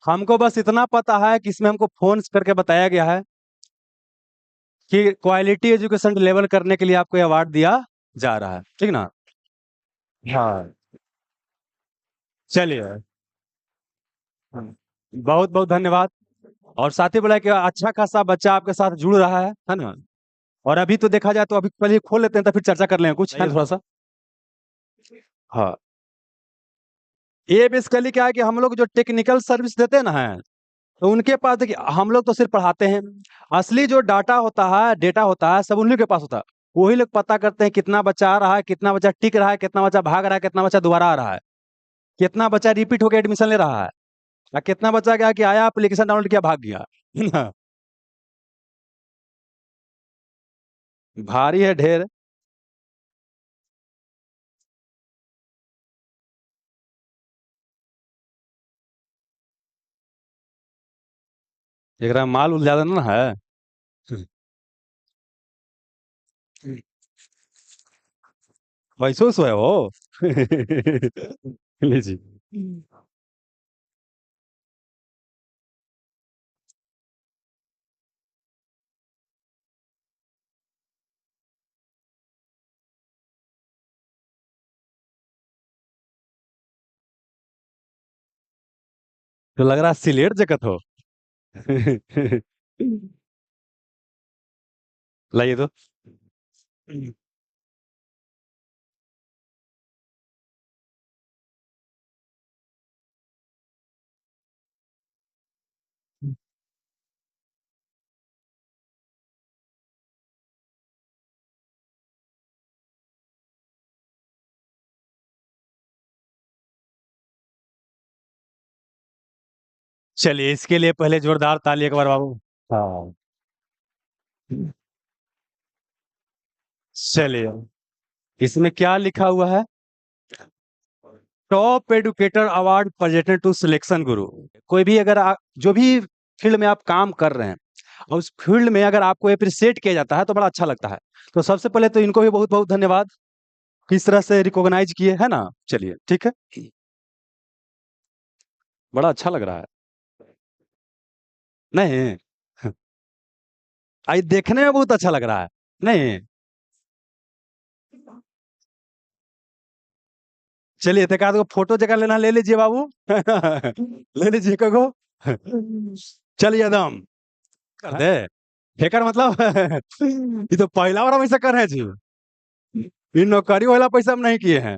हमको बस इतना पता है कि इसमें हमको फोन करके बताया गया है कि क्वालिटी एजुकेशन डिलीवर करने के लिए आपको अवार्ड दिया जा रहा है, ठीक ना? हाँ, चलिए। बहुत बहुत धन्यवाद। और साथ ही बोला कि अच्छा खासा बच्चा आपके साथ जुड़ रहा है ना? और अभी तो देखा जाए तो अभी पहले खोल लेते हैं तो फिर चर्चा कर लें कुछ, है ना? थोड़ा सा। हाँ, ये बेसिकली क्या है कि हम लोग जो टेक्निकल सर्विस देते हैं ना है, तो उनके पास देखिए हम लोग तो सिर्फ पढ़ाते हैं। असली जो डाटा होता है, डेटा होता है, सब उन्हीं के पास होता है। वही लोग पता करते हैं कितना बच्चा आ रहा है, कितना बच्चा टिक रहा है, कितना बच्चा भाग रहा है, कितना बच्चा दोबारा आ रहा है, कितना बच्चा रिपीट होकर एडमिशन ले रहा है, और कितना बच्चा क्या कि आया एप्लीकेशन डाउनलोड किया भाग गया, है ना? भारी है ढेर। एकरा में माल उल ज्यादा ना है। वैसो सो है वो। लीजिए। तो लग रहा है सिलेट जगत हो। लाइए तो। चलिए इसके लिए पहले जोरदार ताली एक बार बाबू। हाँ, चलिए। इसमें क्या लिखा हुआ है? Top educator award presented to selection Guru. कोई भी अगर आप जो भी फील्ड में आप काम कर रहे हैं और उस फील्ड में अगर आपको अप्रिशिएट किया जाता है तो बड़ा अच्छा लगता है। तो सबसे पहले तो इनको भी बहुत बहुत धन्यवाद, किस तरह से रिकॉग्नाइज किए, है ना? चलिए ठीक है। बड़ा अच्छा लग रहा है। नहीं, आई देखने में बहुत अच्छा लग रहा है। नहीं, चलिए तो एक फोटो जगह लेना ले लीजिए बाबू। ले लीजिए कगो। चलिए एकदम कर दे। फेकर मतलब। ये तो पहला बार हम ऐसा कर रहे हैं जी। ये नौकरी वाला पैसा हम नहीं किए हैं।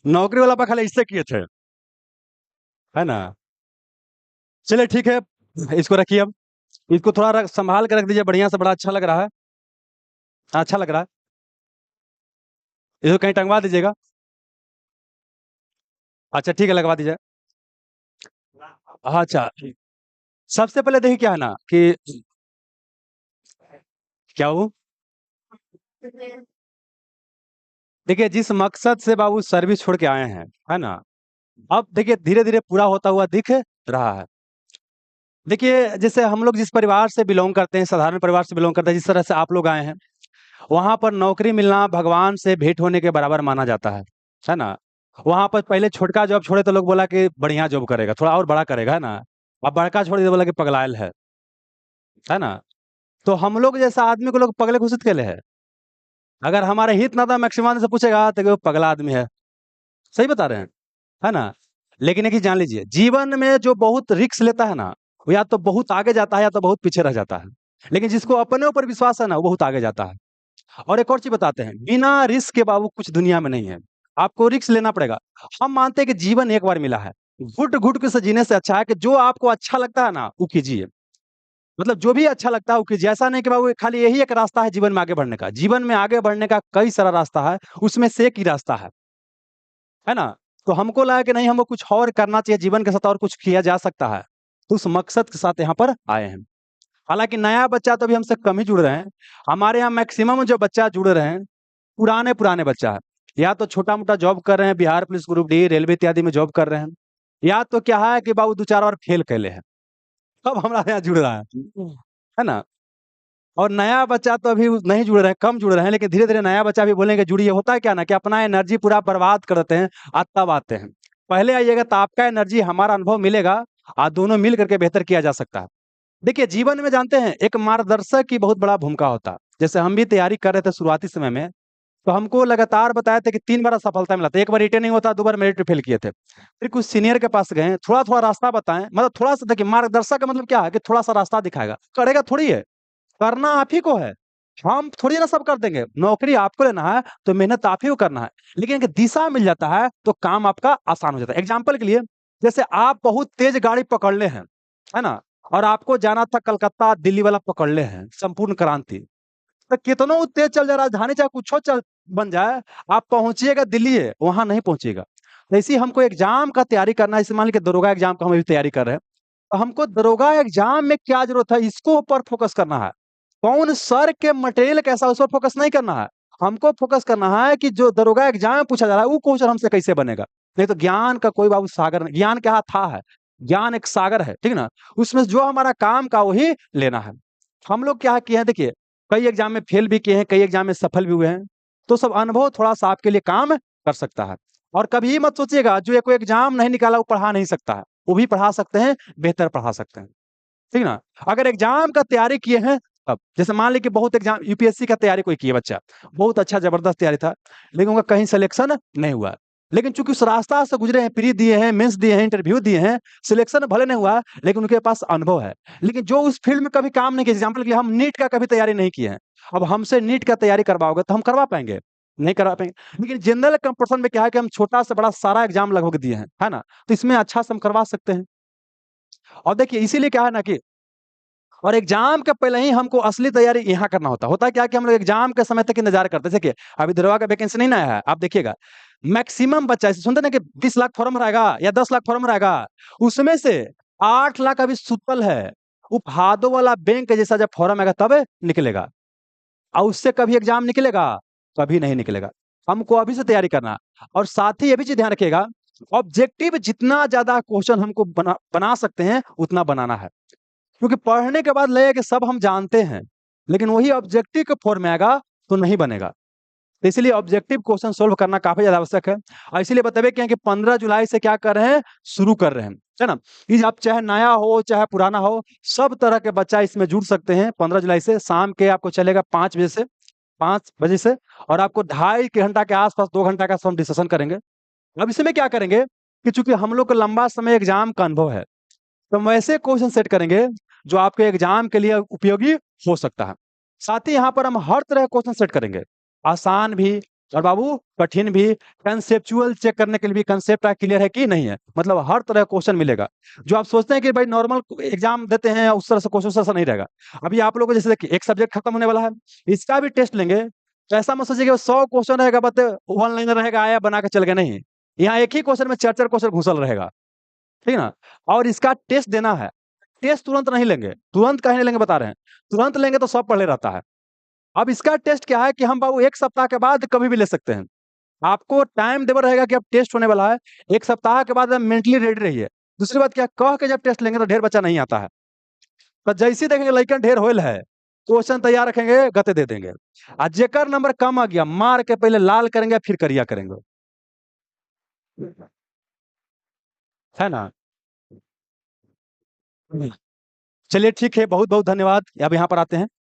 नौकरी वाला पैसा खाली इससे किए थे, है ना? चलिए ठीक है, इसको रखिए अब। इसको थोड़ा संभाल के रख दीजिए बढ़िया से, बड़ा अच्छा लग रहा है। अच्छा लग रहा है। इसको कहीं टंगवा दीजिएगा। अच्छा ठीक है, लगवा दीजिए। हाँ, अच्छा। सबसे पहले देखिए क्या है ना कि क्या वो, देखिए जिस मकसद से बाबू सर्विस छोड़ के आए हैं, है ना, अब देखिए धीरे धीरे पूरा होता हुआ दिख रहा है। देखिए जैसे हम लोग जिस परिवार से बिलोंग करते हैं, साधारण परिवार से बिलोंग करते हैं, जिस तरह से आप लोग आए हैं, वहां पर नौकरी मिलना भगवान से भेंट होने के बराबर माना जाता है ना? वहां पर पहले छोटका जॉब छोड़े तो लोग बोला कि बढ़िया जॉब करेगा, थोड़ा और बड़ा करेगा, है ना? अब बड़का छोड़ दिया तो बोला कि पगलायल है ना? तो हम लोग जैसा आदमी को लोग पगले घोषित के लिए है। अगर हमारे हित नाता मैक्सिमम से पूछेगा तो कि वो पगला आदमी है। सही बता रहे हैं, है ना? लेकिन एक चीज जान लीजिए, जीवन में जो बहुत रिस्क लेता है ना, वो या तो बहुत आगे जाता है या तो बहुत पीछे रह जाता है। लेकिन जिसको अपने ऊपर विश्वास है ना, वो बहुत आगे जाता है। और एक और चीज बताते हैं, बिना रिस्क के बाबू कुछ दुनिया में नहीं है। आपको रिस्क लेना पड़ेगा। हम मानते हैं कि जीवन एक बार मिला है, घुट घुट के से जीने से अच्छा है कि जो आपको अच्छा लगता है ना वो कीजिए। मतलब जो भी अच्छा लगता है वो कीजिए। ऐसा नहीं कि बाबू खाली यही एक रास्ता है जीवन में आगे बढ़ने का। जीवन में आगे बढ़ने का कई सारा रास्ता है, उसमें से एक ही रास्ता है ना? तो हमको लगा कि नहीं, हमको कुछ और करना चाहिए जीवन के साथ, और कुछ किया जा सकता है। तो उस मकसद के साथ यहाँ पर आए हैं। हालांकि नया बच्चा तो अभी हमसे कम ही जुड़ रहे हैं। हमारे यहाँ मैक्सिमम जो बच्चा जुड़ रहे हैं, पुराने पुराने बच्चा है। या तो छोटा मोटा जॉब कर रहे हैं, Bihar police group D railway इत्यादि में जॉब कर रहे हैं, या तो क्या है कि बाबू दो चार बार फेल कैले हैं, अब हमारे यहाँ जुड़ रहा है ना? और नया बच्चा तो अभी नहीं जुड़ रहे हैं, कम जुड़ रहे हैं, लेकिन धीरे धीरे नया बच्चा भी बोलेंगे जुड़िए। होता है क्या ना कि अपना एनर्जी पूरा बर्बाद कर देते हैं और तब आते हैं। पहले आइएगा तो आपका एनर्जी, हमारा अनुभव मिलेगा और दोनों मिल करके बेहतर किया जा सकता है। देखिए, जीवन में जानते हैं एक मार्गदर्शक की बहुत बड़ा भूमिका होता है। जैसे हम भी तैयारी कर रहे थे शुरुआती समय में, तो हमको लगातार बताया था कि 3 बार असफलता मिला था। 1 बार रिटेन नहीं होता, 2 बार मेरिट में फेल किए थे। फिर कुछ सीनियर के पास गए, थोड़ा-थोड़ा रास्ता बताएँ, मतलब थोड़ा-सा देखिए, मार्गदर्शक का मतलब क्या है कि थोड़ा-सा रास्ता दिखाएगा, करेगा थोड़ी है, करना आप ही को है। हम थोड़ी ना सब कर देंगे, नौकरी आपको लेना है, तो मेहनत आप ही को करना है। लेकिन अगर दिशा मिल जाता है, तो काम आपका आसान हो जाता है। एग्ज़ाम्पल के लिए, जैसे आप बहुत तेज़ गाड़ी पकड़ ले हैं, है ना? और आपको जाना था कलकत्ता, दिल्ली वाला पकड़ ले हैं, संपूर्ण क्रांति। तो कितनो तेज़ चल जाए, राजधानी चाहे कुछो चल बन जाए, आप पहुँचिएगा दिल्ली है, वहाँ नहीं पहुँचिएगा। तो ऐसे ही हमको एग्ज़ाम का तैयारी करना है, जैसे मान लीजिए दरोगा एग्ज़ाम का हम अभी तैयारी कर रहे हैं। तो हमको दरोगा एग्ज़ाम में क्या ज़रूरत है, इसको ऊपर फ़ोकस करना है। कौन सर के मटेरियल कैसा है, उस पर फ़ोकस नहीं करना है। हमको फ़ोकस करना है कि जो दरोगा एग्ज़ाम में पूछा जा रहा है, वो क्वेश्चन हमसे कैसे बनेगा। नहीं तो ज्ञान का कोई बाबू सागर नहीं, ज्ञान क्या था है, ज्ञान एक सागर है, ठीक ना? उसमें जो हमारा काम का वही लेना है। हम लोग क्या किए हैं देखिए, कई एग्ज़ाम में फेल भी किए हैं, कई एग्ज़ाम में सफल भी हुए हैं। तो सब अनुभव थोड़ा-सा आपके लिए काम कर सकता है। और कभी मत सोचिएगा जो ये कोई एग्ज़ाम नहीं निकाला वो पढ़ा नहीं सकता है। वो भी पढ़ा सकते हैं, बेहतर पढ़ा सकते हैं। ठीक ना? अगर एग्ज़ाम का तैयारी किए हैं तब, जैसे मान लीजिए कि बहुत एग्ज़ाम यूपीएससी का तैयारी कोई किए बच्चा, बहुत अच्छा ज़बरदस्त तैयारी था, लेकिन उनका कहीं सिलेक्शन नहीं हुआ। लेकिन चूँकि उस रास्ता से गुज़रे हैं, प्री दिए हैं, मेंस दिए हैं, इंटरव्यू दिए हैं, सिलेक्शन भले नहीं हुआ, लेकिन उनके पास अनुभव है। लेकिन जो उस फील्ड में कभी काम नहीं किया, एग्ज़ाम्पल के लिए हम नीट का कभी तैयारी नहीं किए हैं। अब हमसे नीट का तैयारी करवाओगे तो हम करवा पाएँगे? नहीं करवा पाएँगे। लेकिन जनरल कंपटीशन में क्या है कि हम छोटा से बड़ा सारा एग्ज़ाम लगभग दिए हैं, है ना? तो इसमें अच्छा से हम करवा सकते हैं। और देखिए इसीलिए क्या है ना कि और एग्ज़ाम के पहले ही हमको असली तैयारी यहाँ करना होता है। होता क्या है कि हम लोग एग्ज़ाम के समय तक इंतज़ार करते हैं। देखिए, अभी दरोगा का वैकेंसी नहीं ना आया है, आप देखिएगा। मैक्सिमम बच्चा ऐसे सुनते हैं ना कि 20 लाख फॉर्म भराएगा या 10 लाख फॉर्म भराएगा, उसमें से 8 लाख अभी सुतल है। वो भादो वाला बैंक जैसा जब फॉर्म आएगा तब निकलेगा। और उससे कभी एग्ज़ाम निकलेगा? कभी नहीं निकलेगा। हमको अभी से तैयारी करना है। और साथ ही ये भी चीज़ ध्यान रखिएगा, ऑब्जेक्टिव जितना ज़्यादा क्वेश्चन हमको बना बना सकते हैं, उतना बनाना है। क्योंकि पढ़ने के बाद लगेगा कि सब हम जानते हैं, लेकिन वही ऑब्जेक्टिव के फॉर्म में आएगा तो नहीं बनेगा। तो इसीलिए ऑब्जेक्टिव क्वेश्चन सॉल्व करना काफ़ी ज़्यादा आवश्यक है। और इसीलिए बताइए क्या है कि 15 जुलाई से क्या कर रहे हैं? शुरू कर रहे हैं, है ना? ये आप चाहे नया हो, चाहे पुराना हो, सब तरह के बच्चा इसमें जुड़ सकते हैं। 15 जुलाई से शाम के आपको चलेगा 5 बजे से, 5 बजे से, और आपको ढाई के घंटा के आस-पास 2 घंटा का हम डिस्कशन करेंगे। अब इसमें क्या करेंगे कि चूँकि हम लोग को लंबा समय एग्ज़ाम का अनुभव है, तो हम वैसे क्वेश्चन सेट करेंगे जो आपके एग्जाम के लिए उपयोगी हो सकता है। साथ ही यहाँ पर हम हर तरह का क्वेश्चन सेट करेंगे। आसान भी और बाबू कठिन भी, कंसेप्चुअल चेक करने के लिए भी कंसेप्ट क्लियर है कि नहीं है। मतलब हर तरह का क्वेश्चन मिलेगा। जो आप सोचते हैं कि भाई नॉर्मल एग्जाम देते हैं उस तरह से क्वेश्चन ऐसा नहीं रहेगा। अभी आप लोगों को जैसे देखिए एक सब्जेक्ट खत्म होने वाला है, इसका भी टेस्ट लेंगे। तो ऐसा मत सोचिए कि 100 क्वेश्चन रहेगा बस वन लाइनर रहेगा, आया बना के चल गए, नहीं। यहाँ एक ही क्वेश्चन में 4-4 क्वेश्चन घुसल रहेगा। ठीक है ना? और इसका टेस्ट देना है। टेस्ट तुरंत नहीं लेंगे, तुरंत काहे नहीं लेंगे बता रहे हैं। तुरंत लेंगे तो सब पढ़े रहता है। अब इसका टेस्ट क्या है कि हम बाबू 1 सप्ताह के बाद कभी भी ले सकते हैं। आपको टाइम टेबल रहेगा कि अब टेस्ट होने वाला है, 1 सप्ताह के बाद आप मेंटली रेडी रहिए। दूसरी बात क्या, कह के जब टेस्ट लेंगे तो ढेर बच्चा नहीं आता है। तो जैसे ही देखेंगे लइकन ढेर होइल है, क्वेश्चन तैयार रखेंगे, गते दे देंगे। जेकर नंबर कम आ गया, मार के पहले लाल करेंगे फिर करिया करेंगे। है ना? चलिए ठीक है, बहुत-बहुत धन्यवाद। अब यहाँ पर आते हैं।